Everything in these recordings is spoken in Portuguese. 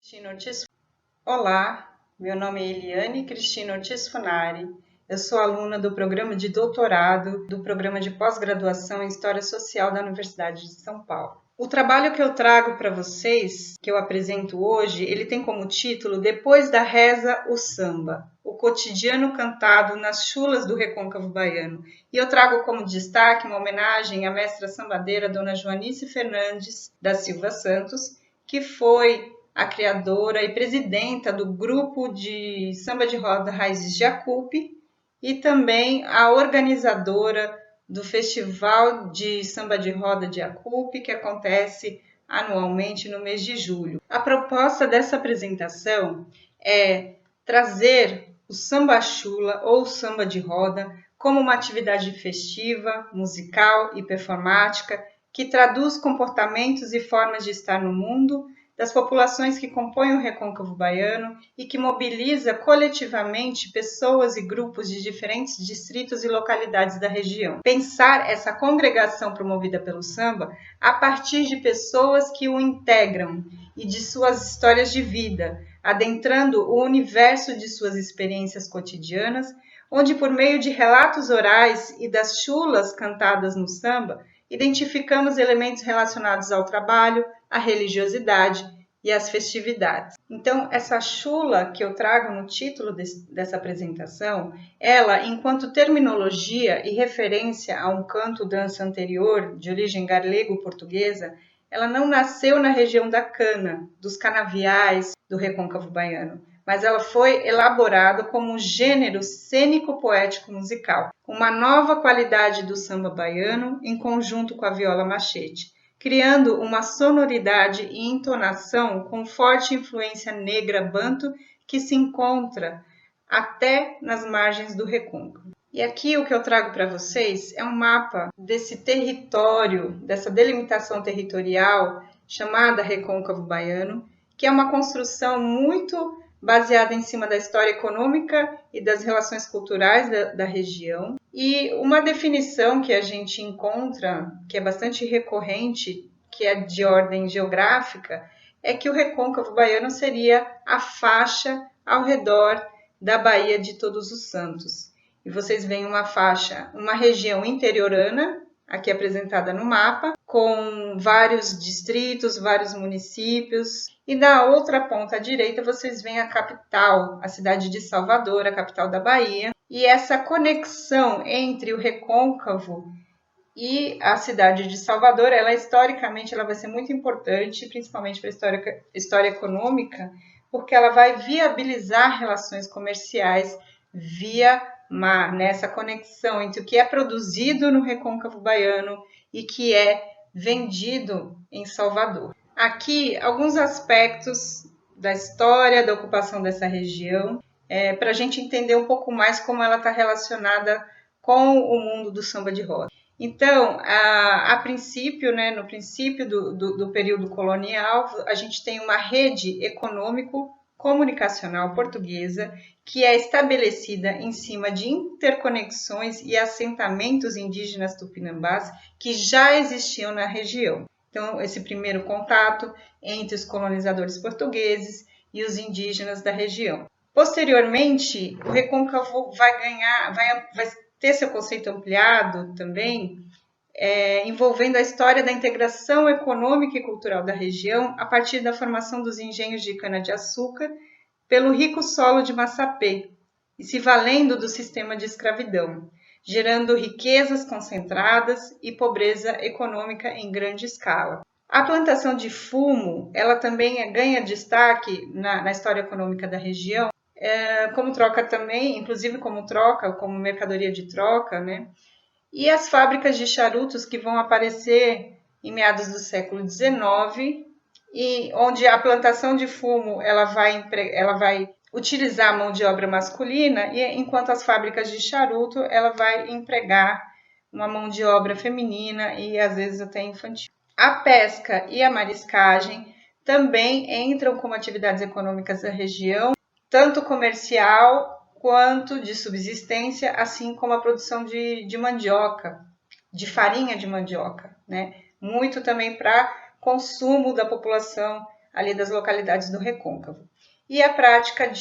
Cristina Ortiz. Olá, meu nome é Eliane Cristina Ortiz Funari. Eu sou aluna do programa de doutorado do programa de pós-graduação em História Social da Universidade de São Paulo. O trabalho que eu trago para vocês, que eu apresento hoje, ele tem como título Depois da Reza, o Samba, o cotidiano cantado nas chulas do Recôncavo Baiano. E eu trago como destaque uma homenagem à mestra sambadeira Dona Joanice Fernandes da Silva Santos, que foi a criadora e presidenta do grupo de samba de roda Raízes de Acupe e também a organizadora do Festival de Samba de Roda de Acupe, que acontece anualmente no mês de julho. A proposta dessa apresentação é trazer o samba chula ou samba de roda como uma atividade festiva, musical e performática que traduz comportamentos e formas de estar no mundo das populações que compõem o Recôncavo Baiano e que mobiliza coletivamente pessoas e grupos de diferentes distritos e localidades da região. Pensar essa congregação promovida pelo samba a partir de pessoas que o integram e de suas histórias de vida, adentrando o universo de suas experiências cotidianas, onde por meio de relatos orais e das chulas cantadas no samba, identificamos elementos relacionados ao trabalho, à religiosidade e às festividades. Então, essa chula que eu trago no título dessa apresentação, ela, enquanto terminologia e referência a um canto-dança anterior, de origem galego-portuguesa, ela não nasceu na região da cana, dos canaviais do Recôncavo Baiano, mas ela foi elaborada como um gênero cênico-poético-musical, uma nova qualidade do samba baiano em conjunto com a viola machete, criando uma sonoridade e entonação com forte influência negra banto que se encontra até nas margens do Recôncavo. E aqui o que eu trago para vocês é um mapa desse território, dessa delimitação territorial chamada Recôncavo Baiano, que é uma construção muito baseada em cima da história econômica e das relações culturais da região. E uma definição que a gente encontra, que é bastante recorrente, que é de ordem geográfica, é que o Recôncavo Baiano seria a faixa ao redor da Baía de Todos os Santos. E vocês veem uma faixa, uma região interiorana, aqui apresentada no mapa, com vários distritos, vários municípios. E da outra ponta à direita vocês veem a capital, a cidade de Salvador, a capital da Bahia. E essa conexão entre o Recôncavo e a cidade de Salvador, historicamente ela vai ser muito importante, principalmente para a história econômica, porque ela vai viabilizar relações comerciais via mar, nessa conexão entre o que é produzido no Recôncavo Baiano e que é vendido em Salvador. Aqui, alguns aspectos da história da ocupação dessa região, para a gente entender um pouco mais como ela está relacionada com o mundo do samba de roda. Então, a princípio, no princípio do período colonial, a gente tem uma rede econômico-comunicacional portuguesa que é estabelecida em cima de interconexões e assentamentos indígenas tupinambás que já existiam na região. Então, esse primeiro contato entre os colonizadores portugueses e os indígenas da região. Posteriormente, o Recôncavo vai ter seu conceito ampliado também, envolvendo a história da integração econômica e cultural da região a partir da formação dos engenhos de cana-de-açúcar pelo rico solo de Massapê e se valendo do sistema de escravidão, gerando riquezas concentradas e pobreza econômica em grande escala. A plantação de fumo, ela também ganha destaque na história econômica da região, como troca também, inclusive como mercadoria de troca, E as fábricas de charutos que vão aparecer em meados do século XIX, e onde a plantação de fumo ela vai utilizar a mão de obra masculina, e enquanto as fábricas de charuto ela vai empregar uma mão de obra feminina e às vezes até infantil. A pesca e a mariscagem também entram como atividades econômicas da região, tanto comercial quanto de subsistência, assim como a produção de mandioca, de farinha de mandioca, Muito também para consumo da população ali das localidades do Recôncavo. E a prática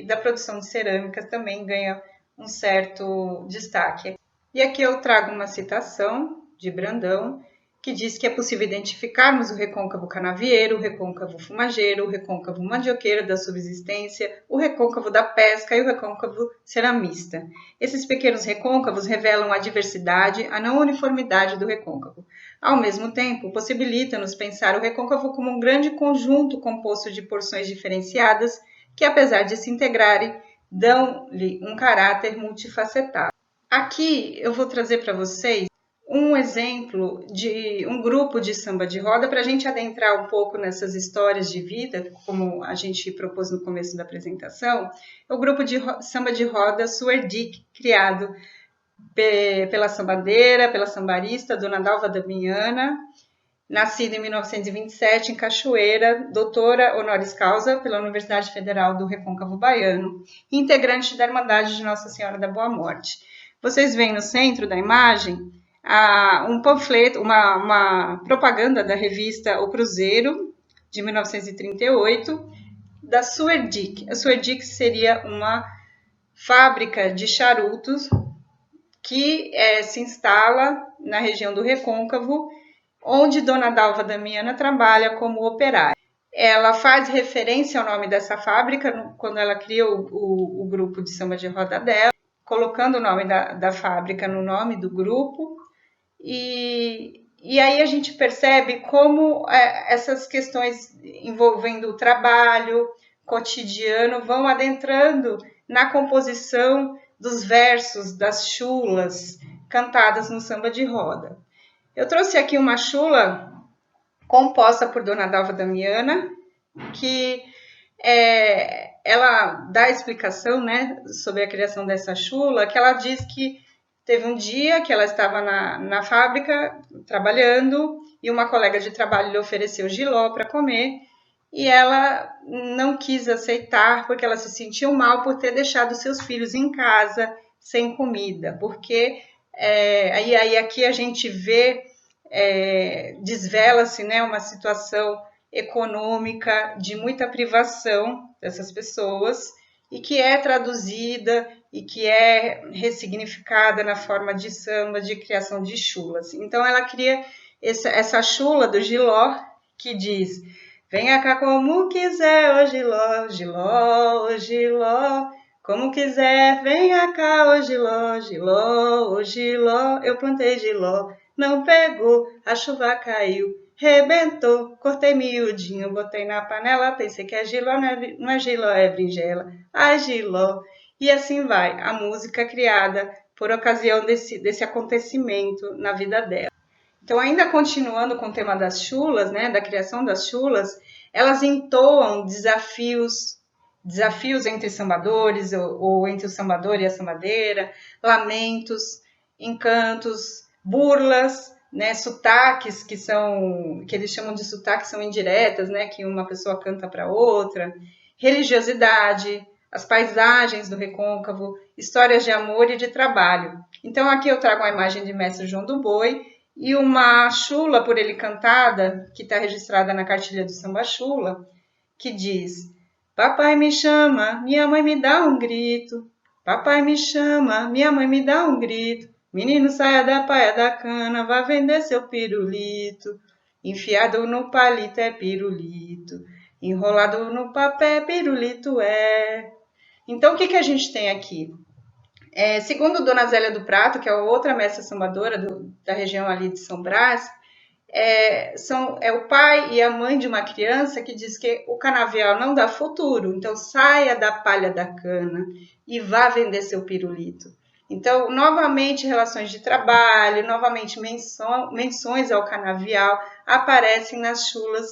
da produção de cerâmicas também ganha um certo destaque. E aqui eu trago uma citação de Brandão, que diz que é possível identificarmos o recôncavo canavieiro, o recôncavo fumageiro, o recôncavo mandioqueiro da subsistência, o recôncavo da pesca e o recôncavo ceramista. Esses pequenos recôncavos revelam a diversidade, a não uniformidade do recôncavo. Ao mesmo tempo, possibilita-nos pensar o recôncavo como um grande conjunto composto de porções diferenciadas que, apesar de se integrarem, dão-lhe um caráter multifacetado. Aqui eu vou trazer para vocês um exemplo de um grupo de samba de roda para a gente adentrar um pouco nessas histórias de vida, como a gente propôs no começo da apresentação. É o grupo de samba de roda Suerdic, criado pela sambadeira, pela sambarista Dona Dalva Damiana, nascida em 1927 em Cachoeira, doutora honoris causa pela Universidade Federal do Recôncavo Baiano, integrante da Irmandade de Nossa Senhora da Boa Morte. Vocês veem no centro da imagem um panfleto, uma propaganda da revista O Cruzeiro, de 1938, da Suerdic. A Suerdic seria uma fábrica de charutos que se instala na região do Recôncavo, onde Dona Dalva Damiana trabalha como operária. Ela faz referência ao nome dessa fábrica quando ela cria o grupo de samba de roda dela, colocando o nome da fábrica no nome do grupo. E aí a gente percebe como essas questões envolvendo o trabalho cotidiano vão adentrando na composição dos versos das chulas cantadas no samba de roda. Eu trouxe aqui uma chula composta por Dona Dalva Damiana, que ela dá explicação, né, sobre a criação dessa chula, que ela diz que teve um dia que ela estava na fábrica trabalhando e uma colega de trabalho lhe ofereceu jiló para comer e ela não quis aceitar porque ela se sentiu mal por ter deixado seus filhos em casa sem comida, porque aí aqui a gente vê, desvela-se, né, uma situação econômica de muita privação dessas pessoas e que é traduzida e que é ressignificada na forma de samba, de criação de chulas. Então, ela cria essa chula do Giló, que diz: venha cá como quiser, ô Giló, Giló, ô Giló, como quiser, venha cá, ô Giló, Giló, ô Giló, eu plantei Giló, não pegou, a chuva caiu, rebentou, cortei miudinho, botei na panela, pensei que é Giló, não é Giló, é berinjela, ai Giló. E assim vai, a música criada por ocasião desse acontecimento na vida dela. Então, ainda continuando com o tema das chulas, né, da criação das chulas, elas entoam desafios entre sambadores ou entre o sambador e a sambadeira, lamentos, encantos, burlas, né, sotaques que eles chamam de sotaques, são indiretas, né, que uma pessoa canta para outra, religiosidade, as paisagens do Recôncavo, histórias de amor e de trabalho. Então aqui eu trago a imagem de Mestre João do Boi e uma chula por ele cantada, que está registrada na cartilha do Samba Chula, que diz: papai me chama, minha mãe me dá um grito, papai me chama, minha mãe me dá um grito, menino saia da paia da cana, vá vender seu pirulito, enfiado no palito é pirulito, enrolado no papel pirulito é. Então, o que a gente tem aqui? Segundo Dona Zélia do Prato, que é outra mestra sambadora da região ali de São Brás, é o pai e a mãe de uma criança que diz que o canavial não dá futuro, então saia da palha da cana e vá vender seu pirulito. Então, novamente, relações de trabalho, novamente menções ao canavial aparecem nas chulas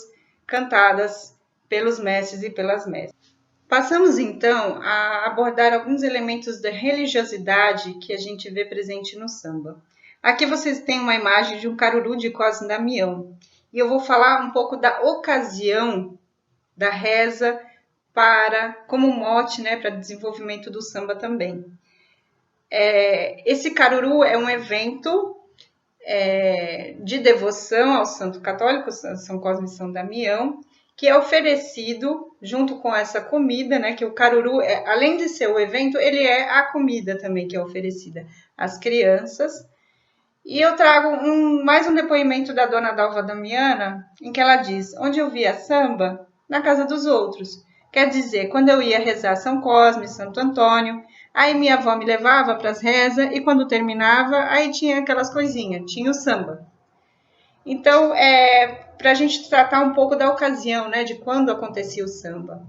cantadas pelos mestres e pelas mestras. Passamos, então, a abordar alguns elementos da religiosidade que a gente vê presente no samba. Aqui vocês têm uma imagem de um caruru de Cosme Damião. E eu vou falar um pouco da ocasião da reza como mote, né, para desenvolvimento do samba também. Esse caruru é um evento de devoção ao santo católico, São Cosme e São Damião, que é oferecido junto com essa comida, né? Que o caruru, além de ser o evento, ele é a comida também que é oferecida às crianças. E eu trago mais um depoimento da dona Dalva Damiana, em que ela diz: onde eu via samba, na casa dos outros. Quer dizer, quando eu ia rezar São Cosme, Santo Antônio, aí minha avó me levava para as rezas e quando terminava, aí tinha aquelas coisinhas, tinha o samba. Então, para a gente tratar um pouco da ocasião, né, de quando acontecia o samba.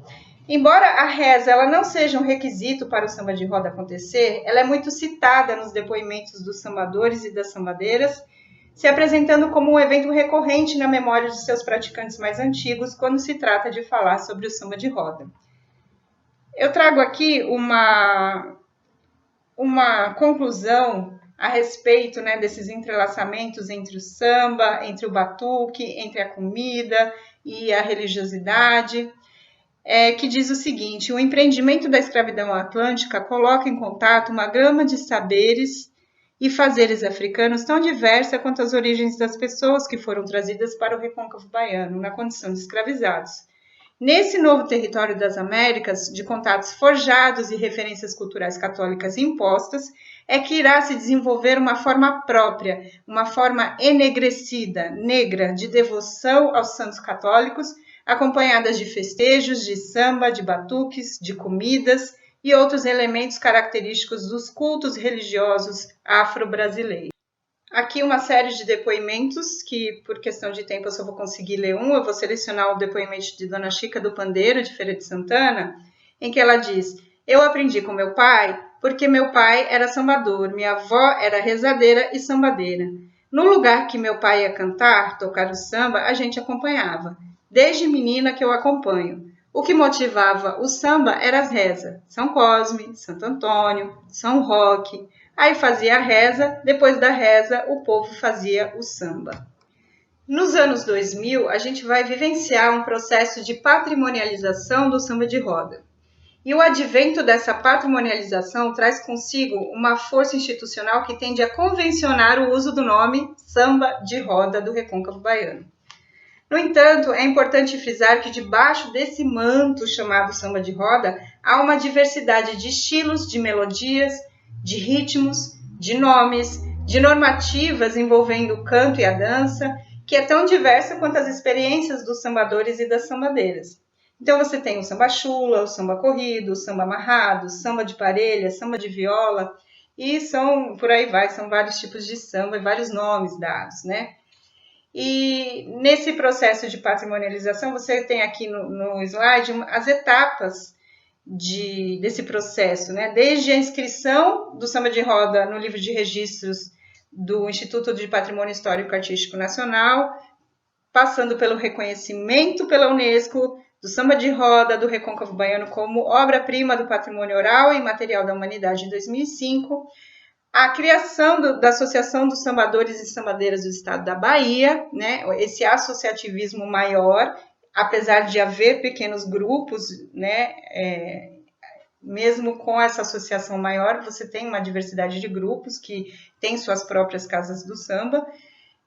Embora a reza ela não seja um requisito para o samba de roda acontecer, ela é muito citada nos depoimentos dos sambadores e das sambadeiras, se apresentando como um evento recorrente na memória de seus praticantes mais antigos quando se trata de falar sobre o samba de roda. Eu trago aqui uma conclusão a respeito, né, desses entrelaçamentos entre o samba, entre o batuque, entre a comida e a religiosidade, que diz o seguinte: o empreendimento da escravidão atlântica coloca em contato uma gama de saberes e fazeres africanos tão diversa quanto as origens das pessoas que foram trazidas para o recôncavo baiano, na condição de escravizados. Nesse novo território das Américas, de contatos forjados e referências culturais católicas impostas, é que irá se desenvolver uma forma própria, uma forma enegrecida, negra, de devoção aos santos católicos, acompanhadas de festejos, de samba, de batuques, de comidas e outros elementos característicos dos cultos religiosos afro-brasileiros. Aqui uma série de depoimentos que, por questão de tempo, eu só vou conseguir ler um. Eu vou selecionar o depoimento de Dona Chica do Pandeiro, de Feira de Santana, em que ela diz: eu aprendi com meu pai porque meu pai era sambador, minha avó era rezadeira e sambadeira. No lugar que meu pai ia cantar, tocar o samba, a gente acompanhava. Desde menina que eu acompanho. O que motivava o samba era as rezas. São Cosme, Santo Antônio, São Roque. Aí fazia a reza, depois da reza o povo fazia o samba. Nos anos 2000, a gente vai vivenciar um processo de patrimonialização do samba de roda. E o advento dessa patrimonialização traz consigo uma força institucional que tende a convencionar o uso do nome samba de roda do recôncavo baiano. No entanto, é importante frisar que debaixo desse manto chamado samba de roda, há uma diversidade de estilos, de melodias, de ritmos, de nomes, de normativas envolvendo o canto e a dança, que é tão diversa quanto as experiências dos sambadores e das sambadeiras. Então você tem o samba chula, o samba corrido, o samba amarrado, o samba de parelha, samba de viola, e por aí vai, são vários tipos de samba e vários nomes dados, né? E nesse processo de patrimonialização, você tem aqui no slide as etapas desse processo, né? Desde a inscrição do samba de roda no livro de registros do Instituto de Patrimônio Histórico Artístico Nacional, passando pelo reconhecimento pela Unesco do samba de roda do Recôncavo Baiano como obra-prima do patrimônio oral e material da humanidade em 2005, a criação da Associação dos Sambadores e Sambadeiras do Estado da Bahia, né? Esse associativismo maior, apesar de haver pequenos grupos, né? Mesmo com essa associação maior, você tem uma diversidade de grupos que têm suas próprias casas do samba.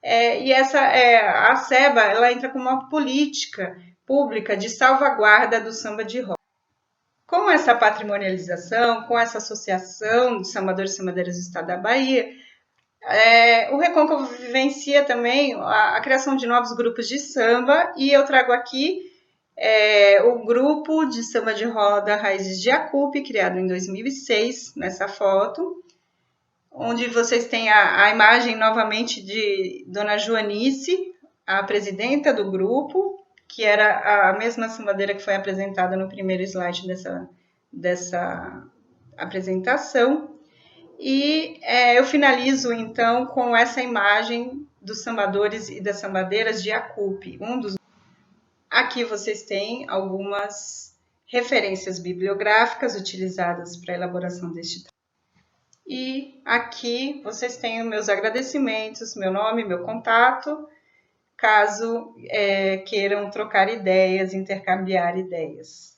E a SEBA, ela entra como uma política pública de salvaguarda do samba de roda. Com essa patrimonialização, com essa associação de sambadores e sambadeiras do Estado da Bahia, o Recôncavo vivencia também a criação de novos grupos de samba, e eu trago aqui o grupo de samba de roda Raízes de Acupe, criado em 2006, nessa foto, onde vocês têm a imagem novamente de Dona Joanice, a presidenta do grupo, que era a mesma sambadeira que foi apresentada no primeiro slide dessa apresentação. E eu finalizo, então, com essa imagem dos sambadores e das sambadeiras de Acupe. Aqui vocês têm algumas referências bibliográficas utilizadas para a elaboração deste trabalho. E aqui vocês têm os meus agradecimentos, meu nome, meu contato, caso queiram trocar ideias, intercambiar ideias.